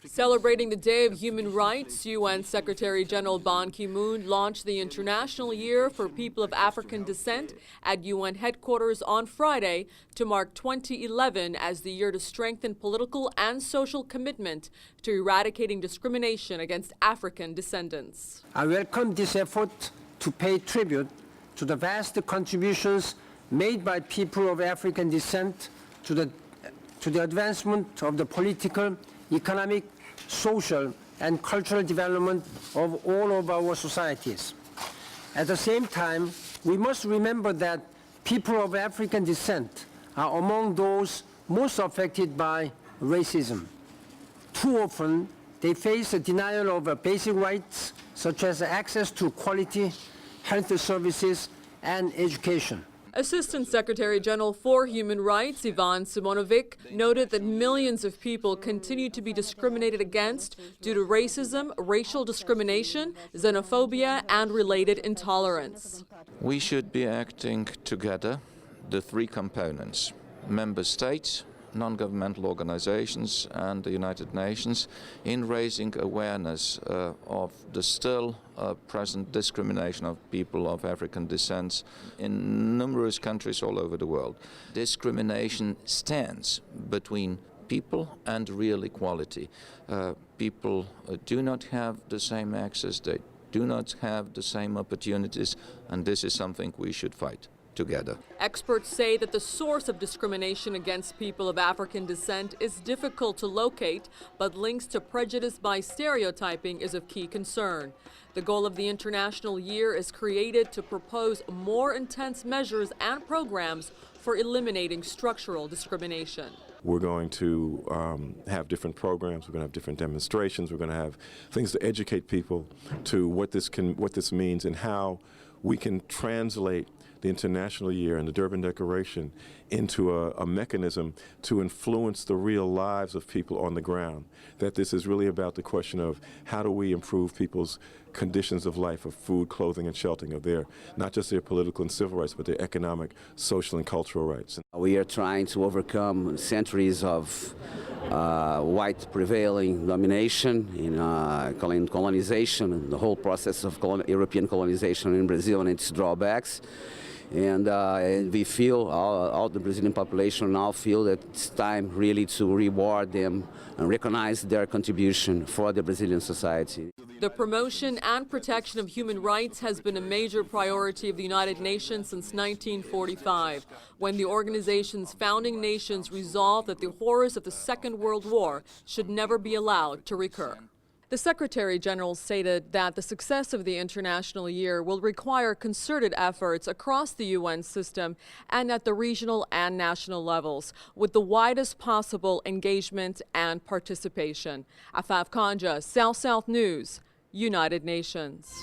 Celebrating the Day of Human Rights, UN Secretary General Ban Ki-moon launched the International Year for People of African Descent at UN headquarters on Friday to mark 2011 as the year to strengthen political and social commitment to eradicating discrimination against African descendants. I welcome this effort to pay tribute to the vast contributions made by people of African descent to the advancement of the political, economic, social, and cultural development of all of our societies. At the same time, we must remember that people of African descent are among those most affected by racism. Too often, they face a denial of basic rights such as access to quality health services and education. Assistant Secretary General for Human Rights Ivan Simonovic noted that millions of people continue to be discriminated against due to racism, racial discrimination, xenophobia, and related intolerance. We should be acting together, the three components: member states, non-governmental organizations and the United Nations, in raising awareness of the still present discrimination of people of African descent in numerous countries all over the world. Discrimination stands between people and real equality. People do not have the same access, they do not have the same opportunities, and this is something we should fight together. Experts say that the source of discrimination against people of African descent is difficult to locate, but links to prejudice by stereotyping is of key concern. The goal of the International Year is created to propose more intense measures and programs for eliminating structural discrimination. We're going to have different programs, we're going to have different demonstrations, we're going to have things to educate people to what this means and how we can translate the International Year and the Durban Declaration into a mechanism to influence the real lives of people on the ground. That this is really about the question of how do we improve people's conditions of life, of food, clothing, and sheltering, of their, not just their political and civil rights, but their economic, social, and cultural rights. We are trying to overcome centuries of white prevailing domination in colonization and the whole process of European colonization in Brazil and its drawbacks. And we feel, all the Brazilian population now feel that it's time really to reward them and recognize their contribution for the Brazilian society. The promotion and protection of human rights has been a major priority of the United Nations since 1945, when the organization's founding nations resolved that the horrors of the Second World War should never be allowed to recur. The Secretary General stated that the success of the International Year will require concerted efforts across the UN system and at the regional and national levels, with the widest possible engagement and participation. Afaf Kanja, South News, United Nations.